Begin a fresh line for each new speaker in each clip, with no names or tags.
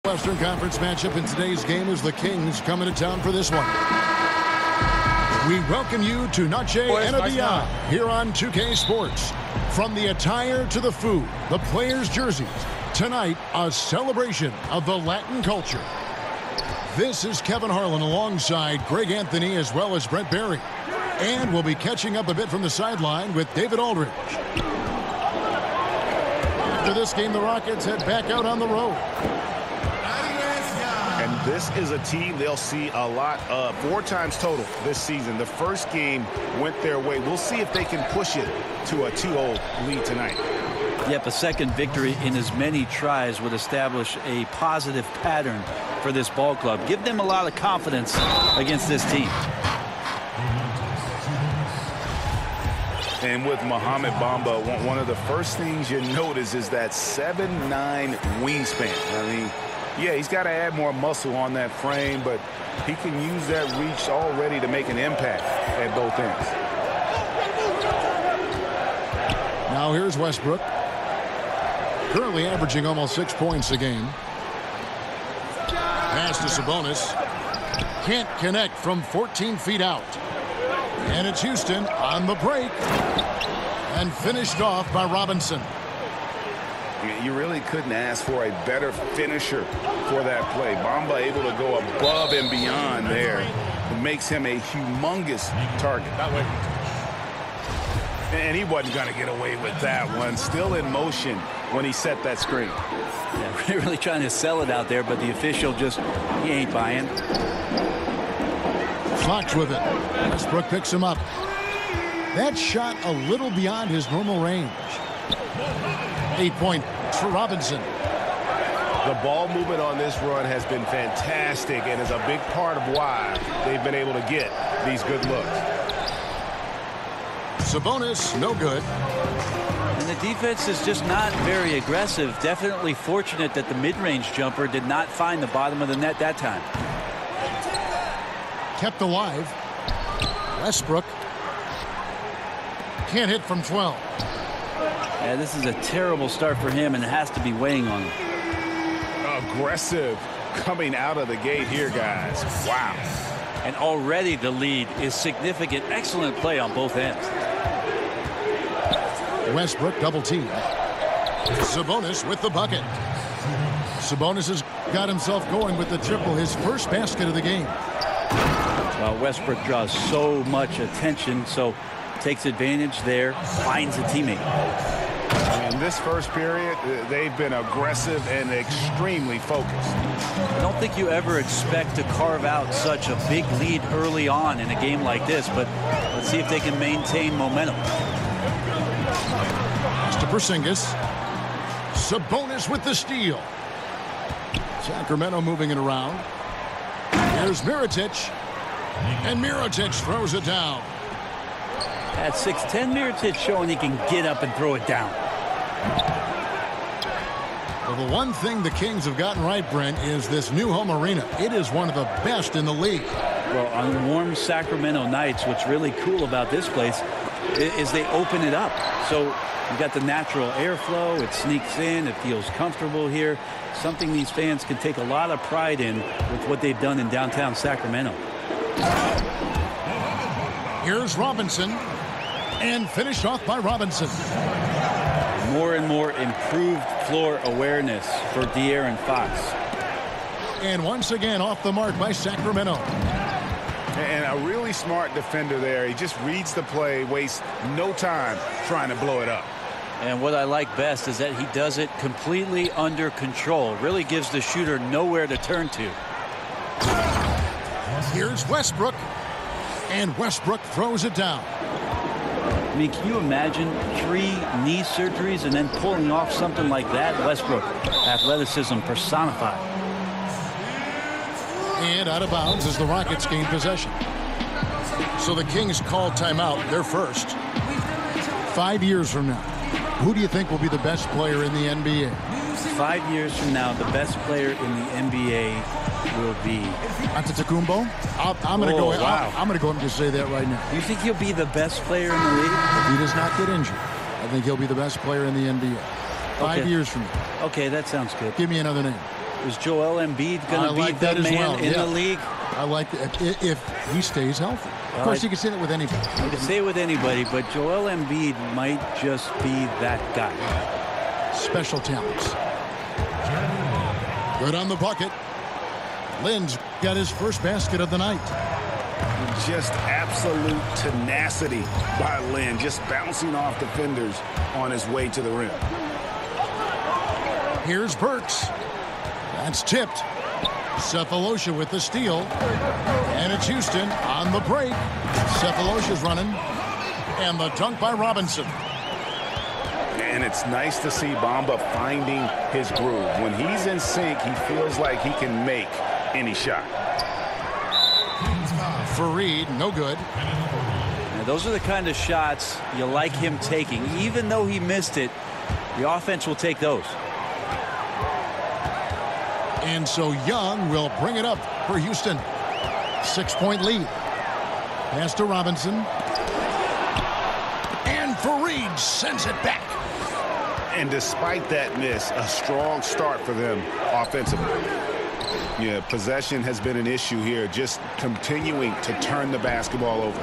Western Conference matchup in today's game as the Kings coming to town for this one. We welcome you to Noche and Beyond here on 2K Sports. From the attire to the food, the players' jerseys, tonight a celebration of the Latin culture. This is Kevin Harlan alongside Greg Anthony as well as Brent Barry. And we'll be catching up a bit from the sideline with David Aldridge. After this game, the Rockets head back out on the road.
And this is a team they'll see a lot of, 4 times total this season. The first game went their way. We'll see if they can push it to a 2-0 lead tonight.
Yep, a second victory in as many tries would establish a positive pattern for this ball club. Give them a lot of confidence against this team.
And with Mohamed Bamba, one of the first things you notice is that 7'9" wingspan. I mean, yeah, he's got to add more muscle on that frame, but he can use that reach already to make an impact at both ends.
Now here's Westbrook. Currently averaging almost 6 points a game. Pass to Sabonis. Can't connect from 14 feet out. And it's Houston on the break. And finished off by Robinson.
You really couldn't ask for a better finisher for that play. Bamba able to go above and beyond there. It makes him a humongous target. And he wasn't going to get away with that one. Still in motion when he set that screen.
Yeah, really trying to sell it out there, but the official just, he ain't buying.
Fox with it. Westbrook picks him up. That shot a little beyond his normal range. 8 points for Robinson.
The ball movement on this run has been fantastic and is a big part of why they've been able to get these good looks.
Sabonis, no good.
And the defense is just not very aggressive. Definitely fortunate that the mid-range jumper did not find the bottom of the net that time.
Kept alive. Westbrook. Can't hit from 12.
Yeah, this is a terrible start for him, and it has to be weighing on him.
Aggressive coming out of the gate here, guys. Wow.
And already the lead is significant. Excellent play on both ends.
Westbrook double team. Sabonis with the bucket. Sabonis has got himself going with the triple, his first basket of the game.
Well, Westbrook draws so much attention, so takes advantage there, finds a teammate.
In this first period, they've been aggressive and extremely focused.
I don't think you ever expect to carve out such a big lead early on in a game like this, but let's see if they can maintain momentum.
To Porzingis. Sabonis with the steal. Sacramento moving it around. Here's Mirotic. And Mirotic throws it down.
At 6'10", Mirotic showing he can get up and throw it down.
Well, the one thing the Kings have gotten right, Brent, is this new home arena. It is one of the best in the league.
Well, on warm Sacramento nights, what's really cool about this place is they open it up. So you got the natural airflow. It sneaks in. It feels comfortable here. Something these fans can take a lot of pride in with what they've done in downtown Sacramento.
Here's Robinson. And finished off by Robinson.
More and more improved floor awareness for De'Aaron Fox.
And once again off the mark by Sacramento.
And a really smart defender there. He just reads the play, wastes no time trying to blow it up.
And what I like best is that he does it completely under control. Really gives the shooter nowhere to turn to.
Here's Westbrook. And Westbrook throws it down.
I mean, can you imagine 3 knee surgeries and then pulling off something like that? Westbrook, athleticism personified.
And out of bounds as the Rockets gain possession. So the Kings call timeout, their first. 5 years from now, who do you think will be the best player in the NBA?
5 years from now, the best player in the NBA will be
Antetokounmpo? I'm going to go.
Wow.
I'm going to go and just say that right now.
You think he'll be the best player in the league?
If he does not get injured, I think he'll be the best player in the NBA. 5 years from now.
Okay, that sounds good.
Give me another name.
Is Joel Embiid going to be
like
the man in the league?
I like that if he stays healthy. Of course, you can say that with anybody.
You can say it with anybody, but Joel Embiid might just be that guy.
Special talents. Good on the bucket. Lynn's got his first basket of the night.
Just absolute tenacity by Lynn, just bouncing off defenders on his way to the rim.
Here's Burks. That's tipped. Cephalosha with the steal. And it's Houston on the break. Cephalosha's running. And the dunk by Robinson.
And it's nice to see Bamba finding his groove. When he's in sync, he feels like he can make any shot.
Fareed, no good.
Now, those are the kind of shots you like him taking. Even though he missed it, the offense will take those.
And so Young will bring it up for Houston. 6-point lead. Pass to Robinson. And Fareed sends it back.
And despite that miss, a strong start for them offensively. Yeah, possession has been an issue here, just continuing to turn the basketball over.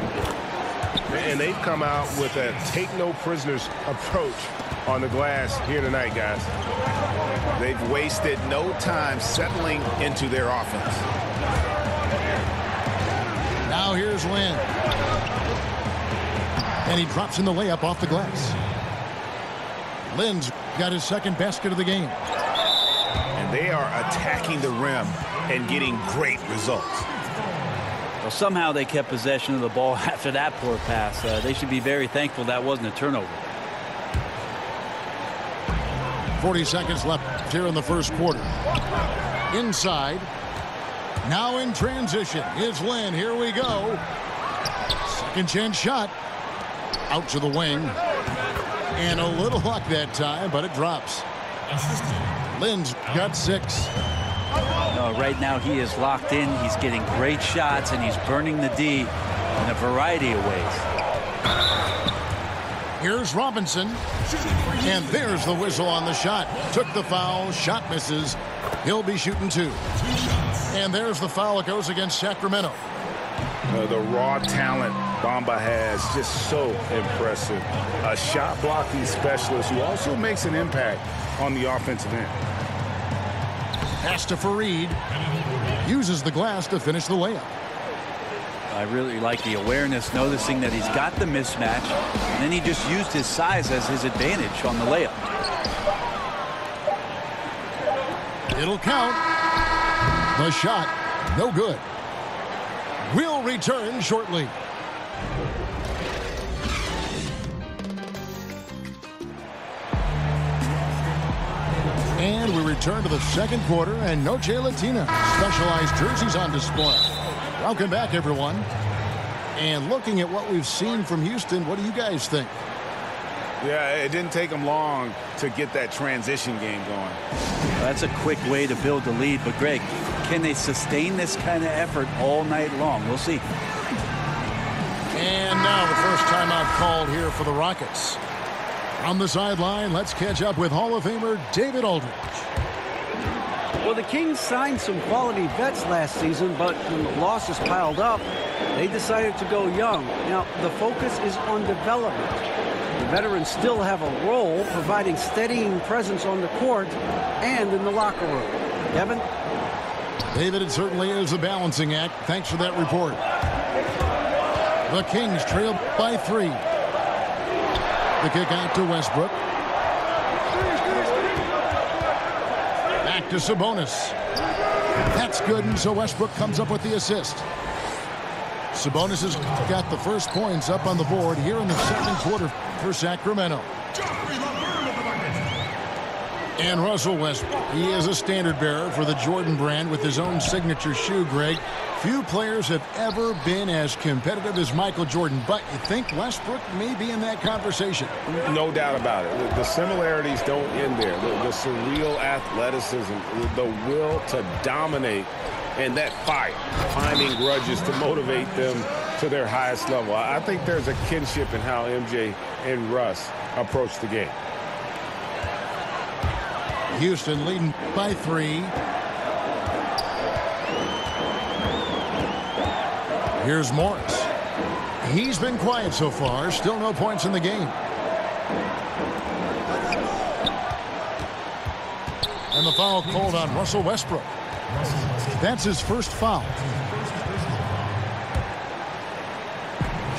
And they've come out with a take-no-prisoners approach on the glass here tonight, guys.
They've wasted no time settling into their offense.
Now here's Lynn. And he drops in the layup off the glass. Lynn's got his second basket of the game.
And they are attacking the rim and getting great results.
Well, somehow they kept possession of the ball after that poor pass. They should be very thankful that wasn't a turnover.
40 seconds left here in the first quarter. Inside. Now in transition is Lynn. Here we go. Second chance shot. Out to the wing. And a little luck that time, but it drops. Lynn's got 6.
No, right now he is locked in. He's getting great shots, and he's burning the D in a variety of ways.
Here's Robinson. And there's the whistle on the shot. Took the foul. Shot misses. He'll be shooting 2. And there's the foul. It goes against Sacramento.
The raw talent Bamba has, just so impressive. A shot blocking specialist who also makes an impact on the offensive end.
Pass to Fareed. Uses the glass to finish the layup.
I really like the awareness, noticing that he's got the mismatch, and then he just used his size as his advantage on the layup.
It'll count. The shot, no good. We'll return shortly. And we return to the second quarter, and Noche Latina specialized jerseys on display. Welcome back, everyone. And looking at what we've seen from Houston, what do you guys think?
Yeah, it didn't take them long to get that transition game going.
Well, that's a quick way to build the lead, but Greg, can they sustain this kind of effort all night long? We'll see.
And now the first timeout called here for the Rockets. On the sideline, let's catch up with Hall of Famer David Aldridge.
Well, the Kings signed some quality vets last season, but when the losses piled up, they decided to go young. Now, the focus is on development. The veterans still have a role providing steadying presence on the court and in the locker room. Kevin?
David, it certainly is a balancing act. Thanks for that report. The Kings trail by 3. The kick out to Westbrook. Back to Sabonis. That's good, and so Westbrook comes up with the assist. Sabonis has got the first points up on the board here in the second quarter for Sacramento. And Russell Westbrook, he is a standard bearer for the Jordan brand with his own signature shoe, Greg. Few players have ever been as competitive as Michael Jordan, but you think Westbrook may be in that conversation?
No doubt about it. The similarities don't end there. The surreal athleticism, the will to dominate, and that fire, finding grudges to motivate them to their highest level. I think there's a kinship in how MJ and Russ approach the game.
Houston leading by 3. Here's Morris. He's been quiet so far. Still no points in the game. And the foul called on Russell Westbrook. That's his first foul.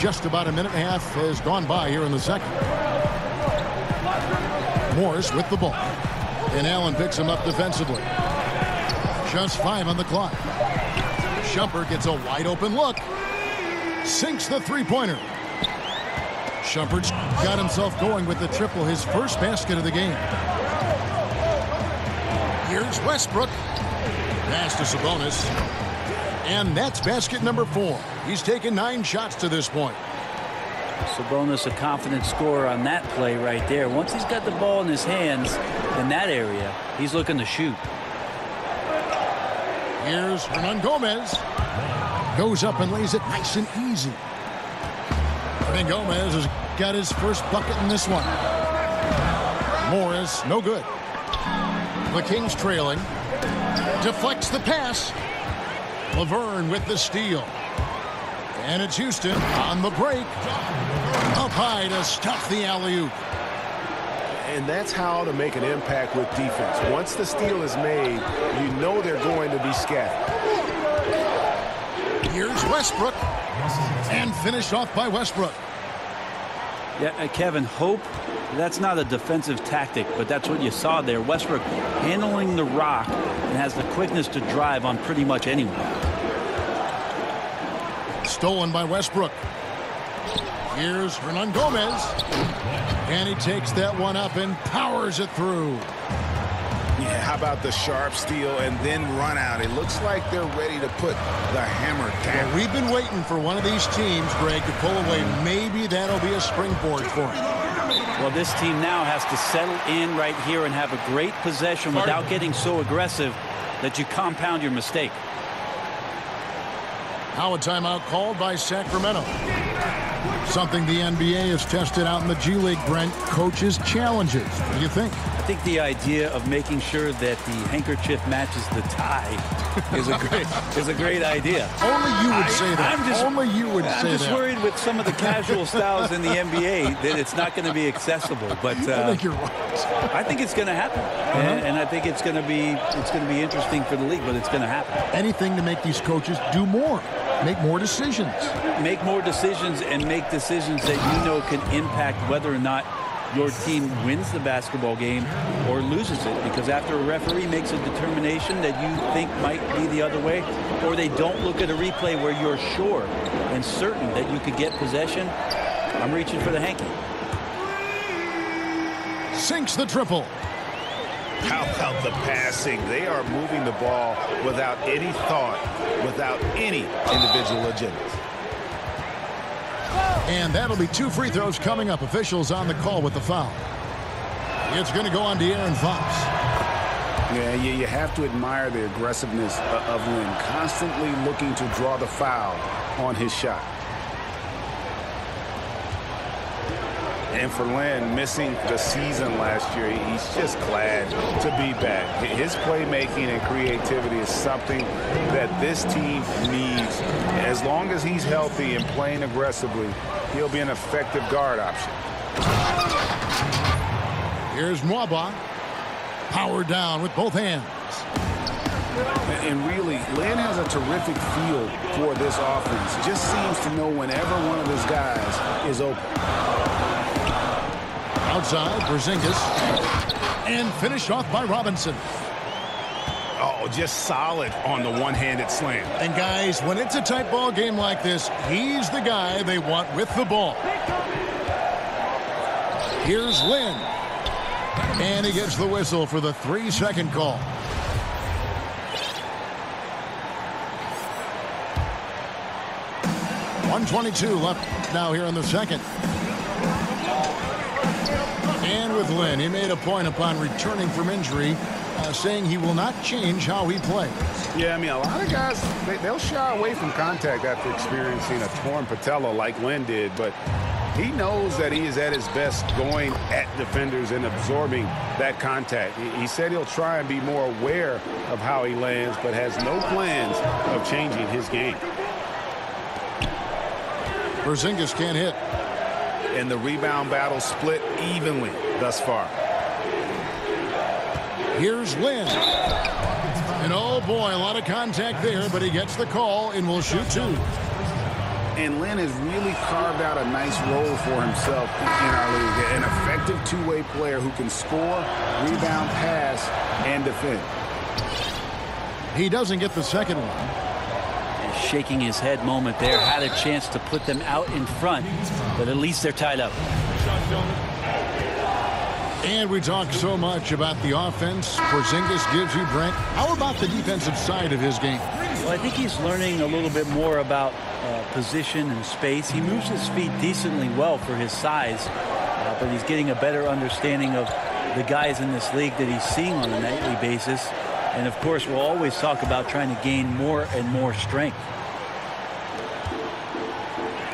Just about a minute and a half has gone by here in the second. Morris with the ball. And Allen picks him up defensively. Just 5 on the clock. Shumpert gets a wide open look. Sinks the three-pointer. Shumpert's got himself going with the triple, his first basket of the game. Here's Westbrook. Pass to Sabonis. And that's basket number 4. He's taken 9 shots to this point.
Sabonis, a confident scorer on that play right there. Once he's got the ball in his hands in that area, he's looking to shoot.
Here's Hernan Gomez. Goes up and lays it nice and easy. Hernan Gomez has got his first bucket in this one. Morris, no good. The Kings trailing. Deflects the pass. Laverne with the steal. And it's Houston on the break. Up high to stuff the alley-oop.
And that's how to make an impact with defense. Once the steal is made, you know they're going to be scattered.
Here's Westbrook. And finished off by Westbrook.
Yeah, Kevin, hope that's not a defensive tactic, but that's what you saw there. Westbrook handling the rock and has the quickness to drive on pretty much anyone.
Stolen by Westbrook. Here's Hernan Gomez. And he takes that one up and powers it through.
Yeah, how about the sharp steal and then run out? It looks like they're ready to put the hammer down.
Well, we've been waiting for one of these teams, Greg, to pull away. Maybe that'll be a springboard for him.
Well, this team now has to settle in right here and have a great possession without getting so aggressive that you compound your mistake.
Now a timeout called by Sacramento. Something the NBA has tested out in the G League, Brent. Coaches' challenges. What do you think?
I think the idea of making sure that the handkerchief matches the tie is a great idea.
Only you would say that. Only you would say that.
I'm just worried with some of the casual styles in the NBA that it's not going to be accessible. But
I think you're right.
I think it's going to happen, and I think it's going to be interesting for the league. But it's going to happen.
Anything to make these coaches do more, make more decisions,
and make decisions that you know can impact whether or not your team wins the basketball game or loses it, because after a referee makes a determination that you think might be the other way, or they don't look at a replay where you're sure and certain that you could get possession, I'm reaching for the hanky.
Sinks the triple.
How about the passing? They are moving the ball without any thought, without any individual agendas.
And that'll be 2 free throws coming up. Officials on the call with the foul. It's going to go on to Aaron Fox.
Yeah, you have to admire the aggressiveness of Lynn, constantly looking to draw the foul on his shot. And for Lynn, missing the season last year, he's just glad to be back. His playmaking and creativity is something that this team needs. As long as he's healthy and playing aggressively, he'll be an effective guard option.
Here's Mwaba. Powered down with both hands.
And really, Lynn has a terrific feel for this offense. Just seems to know whenever one of his guys is open.
Outside, Porzingis. And finished off by Robinson.
Oh, just solid on the one-handed slam.
And guys, when it's a tight ball game like this, he's the guy they want with the ball. Here's Lynn. And he gets the whistle for the 3-second call. .122 left now here in the second. And with Lynn, he made a point upon returning from injury, saying he will not change how he plays.
Yeah, I mean, a lot of guys, they'll shy away from contact after experiencing a torn patella like Lynn did, but he knows that he is at his best going at defenders and absorbing that contact. He said he'll try and be more aware of how he lands, but has no plans of changing his game.
Porzingis can't hit.
And the rebound battle split evenly thus far.
Here's Lynn. And oh boy, a lot of contact there, but he gets the call and will shoot 2.
And Lynn has really carved out a nice role for himself in our league. An effective two-way player who can score, rebound, pass, and defend.
He doesn't get the second one.
Shaking his head moment there. Had a chance to put them out in front, but at least they're tied up.
And we talk so much about the offense Porzingis gives you, Brent. How about the defensive side of his game?
Well, I think he's learning a little bit more about position and space. He moves his feet decently well for his size, but he's getting a better understanding of the guys in this league that he's seeing on a nightly basis. And, of course, we'll always talk about trying to gain more and more strength.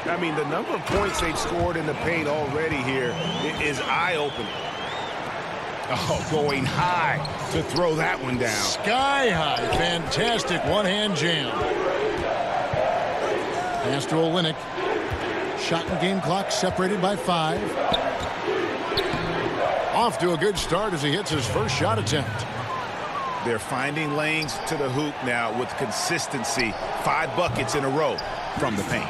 I mean, the number of points they've scored in the paint already here is eye-opening. Oh, going high to throw that one down.
Sky high. Fantastic one-hand jam. Pass to Olynyk. Shot and game clock separated by 5. Off to a good start as he hits his first shot attempt.
They're finding lanes to the hoop now with consistency. 5 buckets in a row from the paint.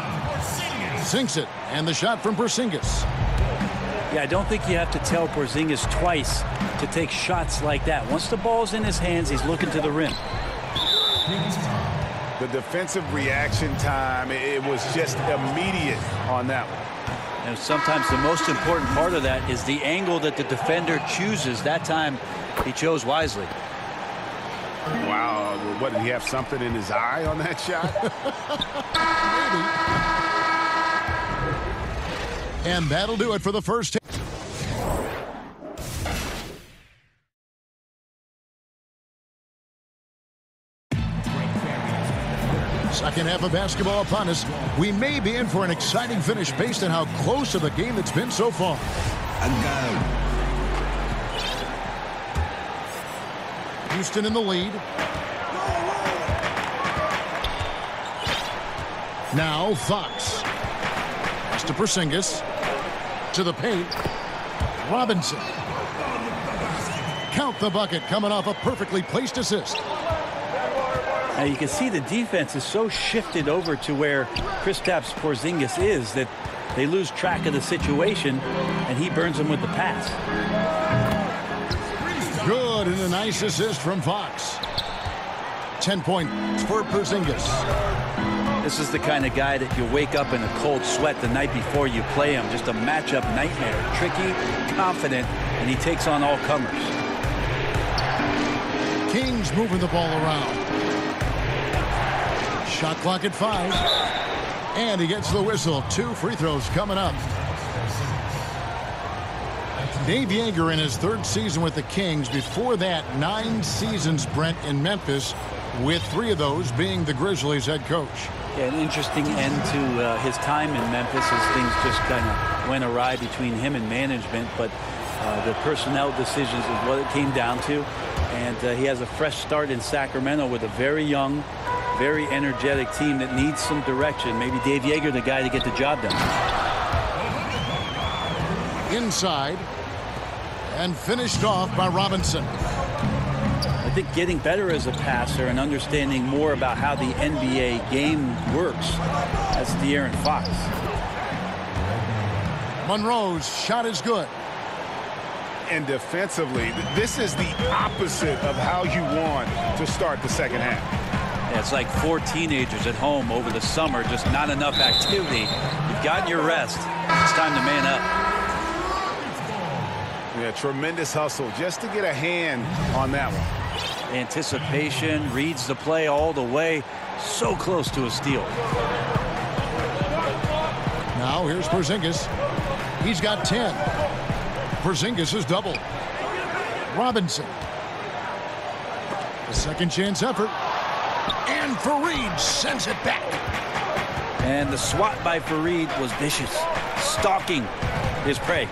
Sinks it, and the shot from Porzingis.
Yeah, I don't think you have to tell Porzingis twice to take shots like that. Once the ball's in his hands, he's looking to the rim.
The defensive reaction time, it was just immediate on that one.
And sometimes the most important part of that is the angle that the defender chooses. That time, he chose wisely.
Wow, what, did he have something in his eye on that shot?
Maybe. And that'll do it for the first. Second half of basketball upon us. We may be in for an exciting finish based on how close to the game it's been so far. Houston in the lead. Now Fox. Pass to Porzingis. To the paint. Robinson. Count the bucket coming off a perfectly placed assist.
Now you can see the defense is so shifted over to where Kristaps Porzingis is that they lose track of the situation, and he burns them with the pass.
Good, and a nice assist from Fox. 10 points for Porzingis.
This is the kind of guy that you wake up in a cold sweat the night before you play him. Just a matchup nightmare. Tricky, confident, and he takes on all comers.
Kings moving the ball around. Shot clock at 5. And he gets the whistle. 2 free throws coming up. Dave Yeager in his 3rd season with the Kings. Before that, 9 seasons, Brent, in Memphis, with 3 of those being the Grizzlies head coach.
Yeah, an interesting end to his time in Memphis as things just kind of went awry between him and management. But the personnel decisions is what it came down to. And he has a fresh start in Sacramento with a very young, very energetic team that needs some direction. Maybe Dave Yeager, the guy to get the job done.
Inside. And finished off by Robinson.
I think getting better as a passer and understanding more about how the NBA game works. That's De'Aaron Fox.
Monroe's shot is good.
And defensively, this is the opposite of how you want to start the second half.
Yeah, it's like 4 teenagers at home over the summer, just not enough activity. You've gotten your rest. It's time to man up.
Yeah, tremendous hustle just to get a hand on that one.
Anticipation, reads the play all the way. So close to a steal.
Now here's Porzingis. He's got 10. Porzingis is double. Robinson. A second chance effort. And Fareed sends it back.
And the swat by Fareed was vicious. Stalking his prey.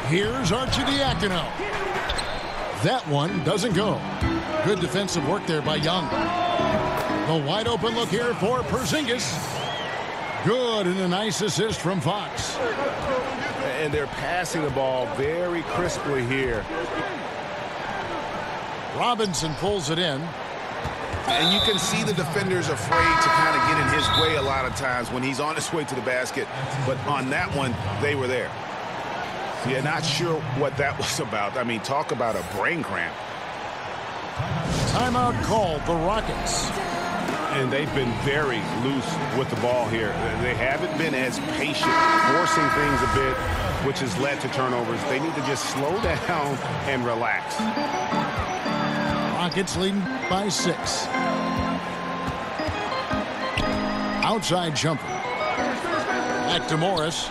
Here's Arcidiacono. That one doesn't go. Good defensive work there by Young. The wide open look here for Porzingis. Good, and a nice assist from Fox.
And they're passing the ball very crisply here.
Robinson pulls it in.
And you can see the defenders afraid to kind of get in his way a lot of times when he's on his way to the basket. But on that one, they were there. Yeah, not sure what that was about. I mean, talk about a brain cramp.
Timeout called, the Rockets.
And they've been very loose with the ball here. They haven't been as patient, forcing things a bit, which has led to turnovers. They need to just slow down and relax.
Rockets leading by 6. Outside jumper. Back to Morris.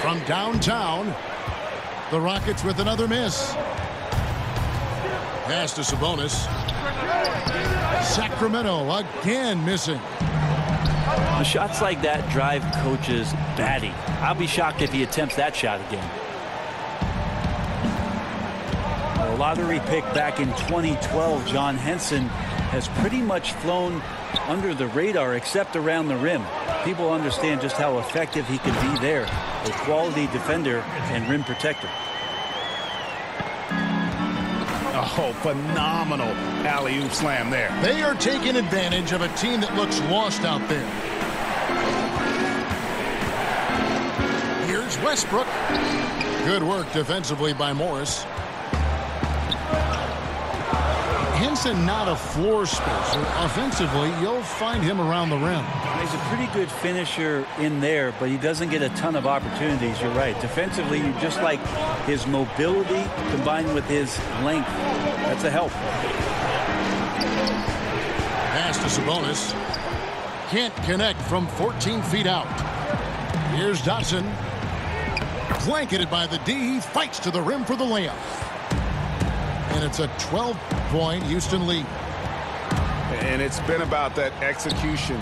From downtown, the Rockets with another miss. Pass to Sabonis. Sacramento again missing.
Shots like that drive coaches batty. I'll be shocked if he attempts that shot again. A lottery pick back in 2012, John Henson has pretty much flown under the radar except around the rim. People understand just how effective he can be there. A quality defender and rim protector.
Oh, phenomenal alley-oop slam there.
They are taking advantage of a team that looks lost out there. Here's Westbrook. Good work defensively by Morris. Henson not a floor spacer. Offensively, you'll find him around the rim.
He's a pretty good finisher in there, but he doesn't get a ton of opportunities. You're right. Defensively, you just like his mobility combined with his length. That's a help.
Pass to Sabonis. Can't connect from 14 feet out. Here's Dotson. Blanketed by the D. He fights to the rim for the layup. And it's a 12-point Houston lead.
And it's been about that execution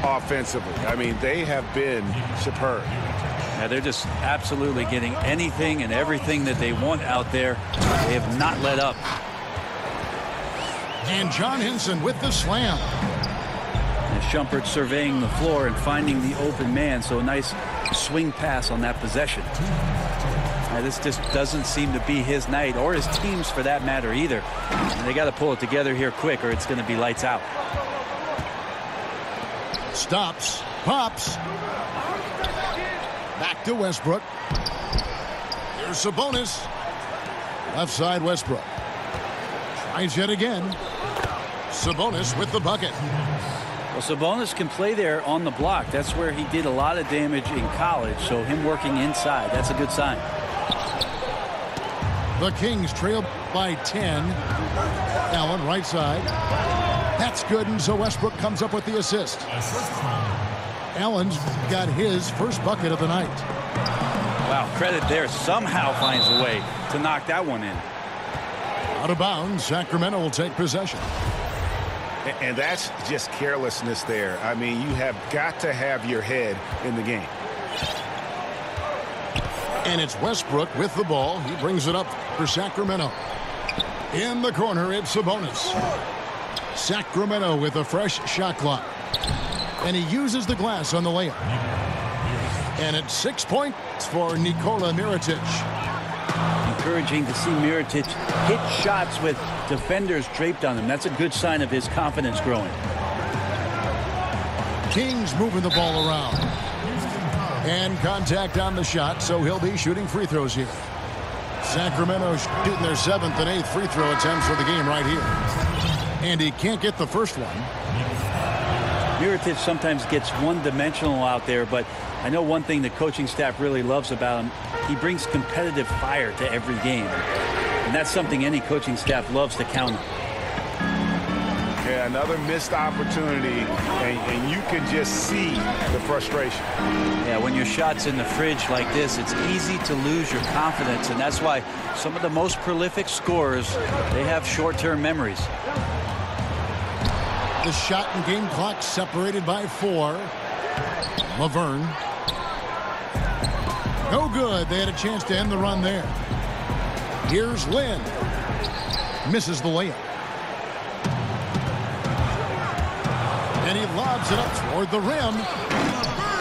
offensively. I mean, they have been superb.
Yeah, they're just absolutely getting anything and everything that they want out there. They have not let up.
And John Henson with the slam.
And Shumpert surveying the floor and finding the open man. So a nice swing pass on that possession. This just doesn't seem to be his night, or his team's for that matter either. And they got to pull it together here quick, or it's going to be lights out.
Stops, pops. Back to Westbrook. Here's Sabonis. Left side Westbrook. Tries yet again. Sabonis with the bucket.
Well, Sabonis can play there on the block. That's where he did a lot of damage in college. So him working inside, that's a good sign.
The Kings trail by 10. Allen right side. That's good, and so Westbrook comes up with the assist. Allen's got his first bucket of the night.
Wow, credit there. Somehow finds a way to knock that one in.
Out of bounds, Sacramento will take possession.
And that's just carelessness there. I mean, you have got to have your head in the game.
And it's Westbrook with the ball. He brings it up for Sacramento. In the corner, it's Sabonis. Sacramento with a fresh shot clock. And he uses the glass on the layup. And it's 6 points for Nikola Mirotic.
Encouraging to see Mirotic hit shots with defenders draped on him. That's a good sign of his confidence growing.
Kings moving the ball around. And contact on the shot, so he'll be shooting free throws here. Sacramento shooting their 7th and 8th free throw attempts for the game right here. And he can't get the first one.
Mirotic sometimes gets one-dimensional out there, but I know one thing the coaching staff really loves about him. He brings competitive fire to every game. And that's something any coaching staff loves to count on.
Yeah, another missed opportunity, and you can just see the frustration.
Yeah, when your shot's in the fridge like this, it's easy to lose your confidence, and that's why some of the most prolific scorers, they have short-term memories.
The shot and game clock separated by 4. Laverne. No good. They had a chance to end the run there. Here's Lynn. Misses the layup. And he lobs it up toward the rim.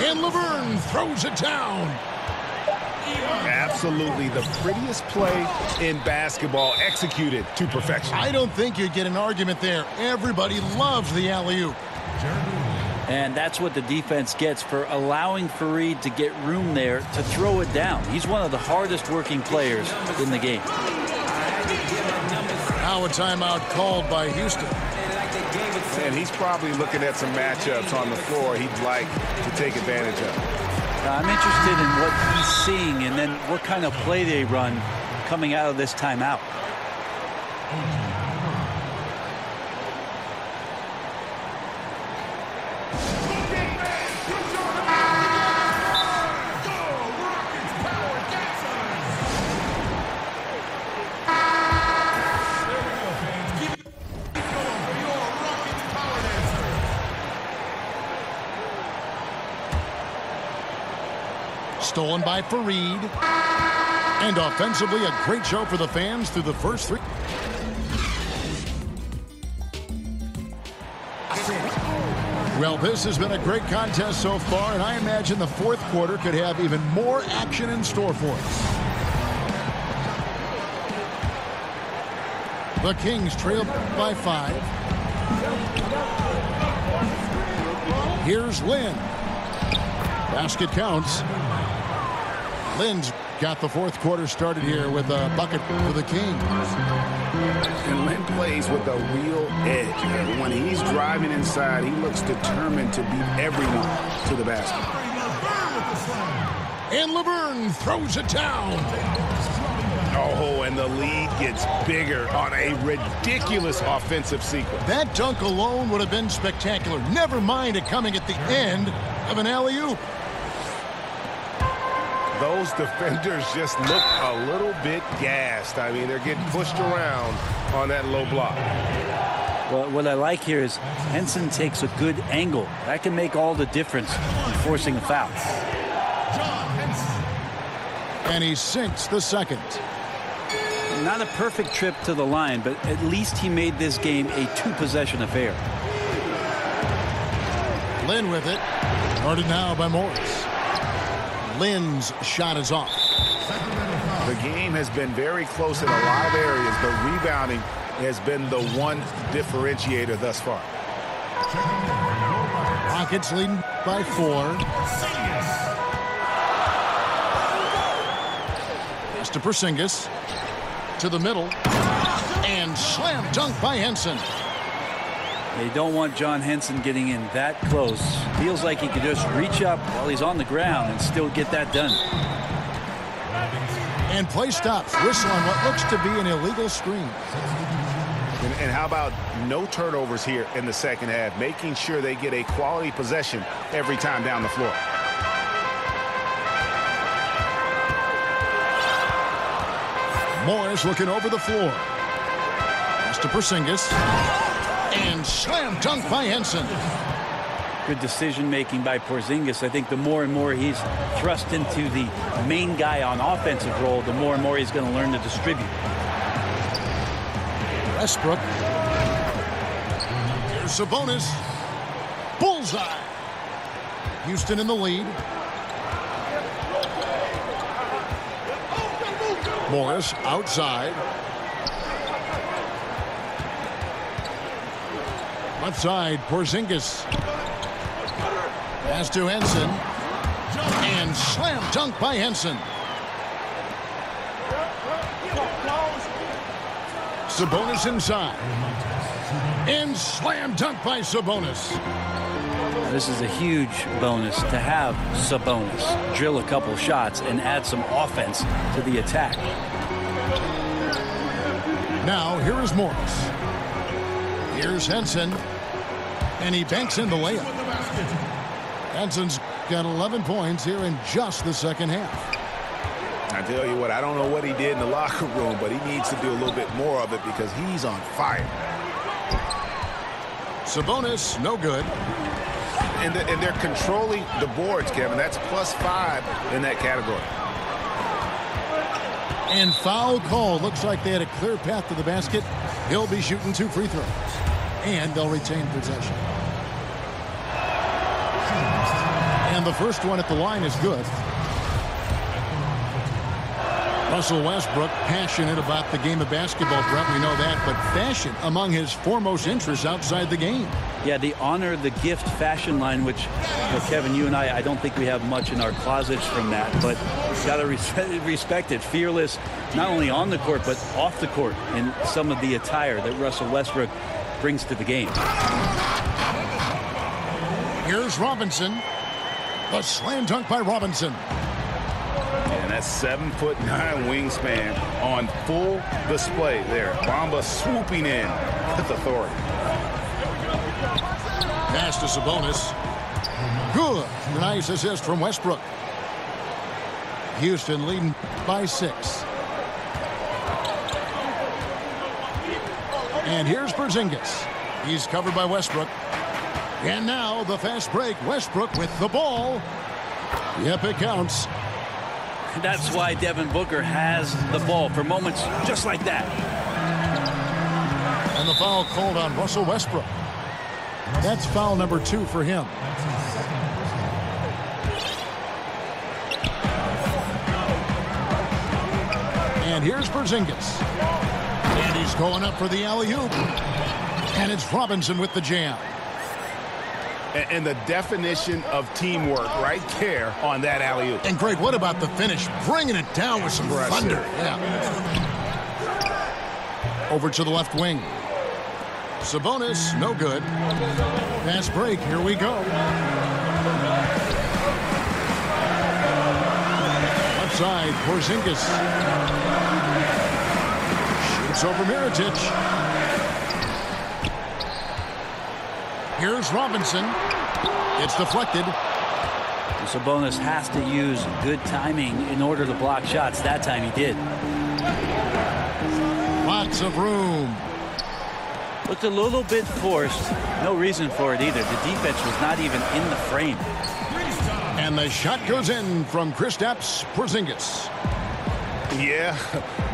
And Laverne throws it down.
Absolutely the prettiest play in basketball, executed to perfection.
I don't think you'd get an argument there. Everybody loves the alley-oop.
And that's what the defense gets for allowing Fareed to get room there to throw it down. He's one of the hardest working players in the game.
Now a timeout called by Houston.
And he's probably looking at some matchups on the floor he'd like to take advantage of.
I'm interested in what he's seeing and then what kind of play they run coming out of this timeout.
Stolen by Fareed. And offensively, a great show for the fans through the first 3. Well, this has been a great contest so far, and I imagine the 4th quarter could have even more action in store for us. The Kings trail by 5. Here's Lynn. Basket counts. Lynn's got the 4th quarter started here with a bucket for the Kings.
And Lynn plays with a real edge. When he's driving inside, he looks determined to beat everyone to the basket.
And Laverne throws it down.
Oh, and the lead gets bigger on a ridiculous offensive sequence.
That dunk alone would have been spectacular. Never mind it coming at the end of an alley-oop.
Those defenders just look a little bit gassed. I mean, they're getting pushed around on that low block.
Well, what I like here is Henson takes a good angle. That can make all the difference in forcing a foul.
And he sinks the second.
Not a perfect trip to the line, but at least he made this game a 2-possession affair.
Lynn with it. Guarded now by Morris. Lynn's shot is off.
The game has been very close in a lot of areas. The rebounding has been the one differentiator thus far.
Rockets leading by 4. Pass to Porzingis. To the middle. And slam dunk by Henson.
They don't want John Henson getting in that close. Feels like he could just reach up while he's on the ground and still get that done.
And play stops. Whistle on what looks to be an illegal screen.
And how about no turnovers here in the second half, making sure they get a quality possession every time down the floor.
Morris looking over the floor. Pass to Porzingis. And slam dunk by Henson.
Good decision-making by Porzingis. I think the more and more he's thrust into the main guy on offensive role, the more and more he's going to learn to distribute.
Westbrook. Here's Sabonis. Bullseye. Houston in the lead. Morris outside. Left side, Porzingis. Pass to Henson. And slam dunk by Henson. Sabonis inside. And slam dunk by Sabonis.
This is a huge bonus to have Sabonis drill a couple shots and add some offense to the attack.
Now here is Morris. Here's Henson. And he banks in the layup. Henson's got 11 points here in just the second half.
I tell you what, I don't know what he did in the locker room, but he needs to do a little bit more of it because he's on fire.
Sabonis, no good.
And they're controlling the boards, Kevin. That's +5 in that category.
And foul call. Looks like they had a clear path to the basket. He'll be shooting 2 free throws. And they'll retain possession. And the first one at the line is good. Russell Westbrook, passionate about the game of basketball, Brett, we know that, but fashion among his foremost interests outside the game.
Yeah, the honor the gift fashion line, which, Kevin, you and I don't think we have much in our closets from that, but got to respect it. Fearless, not only on the court, but off the court in some of the attire that Russell Westbrook brings to the game.
Here's Robinson. A slam dunk by Robinson.
And that's 7'9" wingspan on full display there. Bamba swooping in with authority.
Pass to Sabonis. Good. Nice assist from Westbrook. Houston leading by 6. And here's Porzingis. He's covered by Westbrook. And now the fast break. Westbrook with the ball. Yep, it counts.
That's why Devin Booker has the ball for moments just like that.
And the foul called on Russell Westbrook. That's foul number 2 for him. And here's Porzingis. And he's going up for the alley-oop. And it's Robinson with the jam.
And the definition of teamwork right there on that alley-oop.
And Greg, what about the finish? Bringing it down with some thunder. Yeah. Over to the left wing. Sabonis, no good. Fast break, here we go. Left side, Porzingis. Shoots over Mirotic. Here's Robinson. It's deflected.
Sabonis has to use good timing in order to block shots. That time he did.
Lots of room.
Looked a little bit forced. No reason for it either. The defense was not even in the frame.
And the shot goes in from Kristaps Porzingis.
Yeah,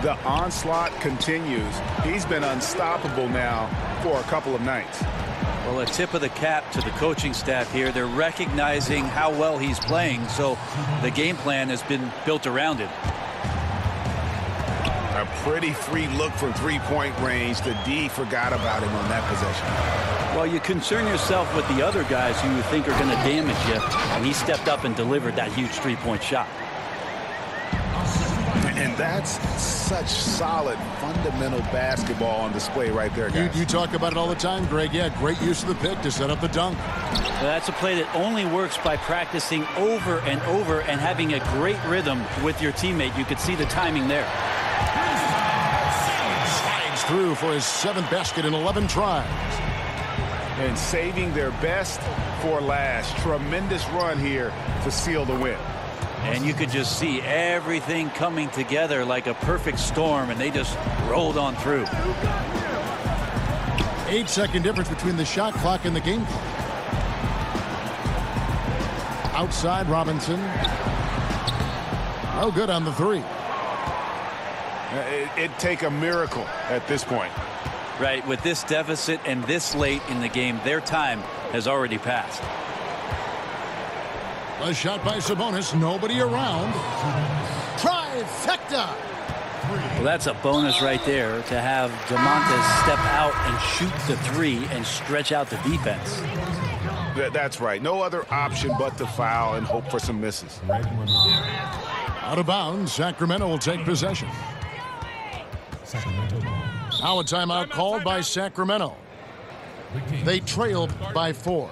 the onslaught continues. He's been unstoppable now for a couple of nights.
Well, a tip of the cap to the coaching staff here. They're recognizing how well he's playing, so the game plan has been built around it.
A pretty free look from three-point range. The D forgot about him on that possession.
Well, you concern yourself with the other guys who you think are going to damage you, and he stepped up and delivered that huge three-point shot.
And that's such solid, fundamental basketball on display right there, guys.
You talk about it all the time, Greg. Yeah, great use of the pick to set up the dunk.
Well, that's a play that only works by practicing over and over and having a great rhythm with your teammate. You could see the timing there.
Slides through for his 7th basket in 11 tries.
And saving their best for last. Tremendous run here to seal the win.
And you could just see everything coming together like a perfect storm, and they just rolled on through.
8-second difference between the shot clock and the game clock. Outside Robinson. No good on the 3.
It'd take a miracle at this point.
Right, with this deficit and this late in the game, their time has already passed.
A shot by Sabonis, nobody around. Trifecta!
Well, that's a bonus right there to have DeMontis step out and shoot the 3 and stretch out the defense.
That's right. No other option but to foul and hope for some misses.
Out of bounds, Sacramento will take possession. Now a timeout called by Sacramento. They trailed by 4.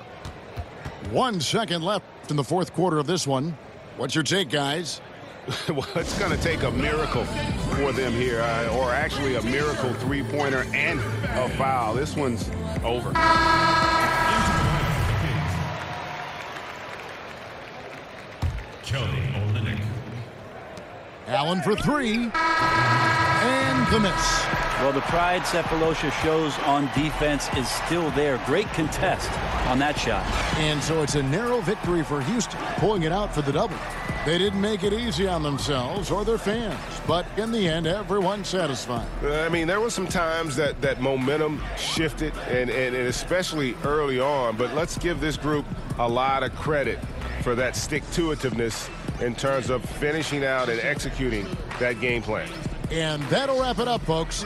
1 second left in the fourth quarter of this one. What's your take, guys?
Well, it's going to take a miracle for them here, or actually a miracle three-pointer and a foul. This one's over.
Allen for 3. And the miss.
Well, the pride Sefolosha shows on defense is still there. Great contest on that shot.
And so it's a narrow victory for Houston, pulling it out for the double. They didn't make it easy on themselves or their fans, but in the end, everyone's satisfied.
I mean, there were some times that momentum shifted, and especially early on, but let's give this group a lot of credit for that stick-to-itiveness in terms of finishing out and executing that game plan.
And that'll wrap it up, folks.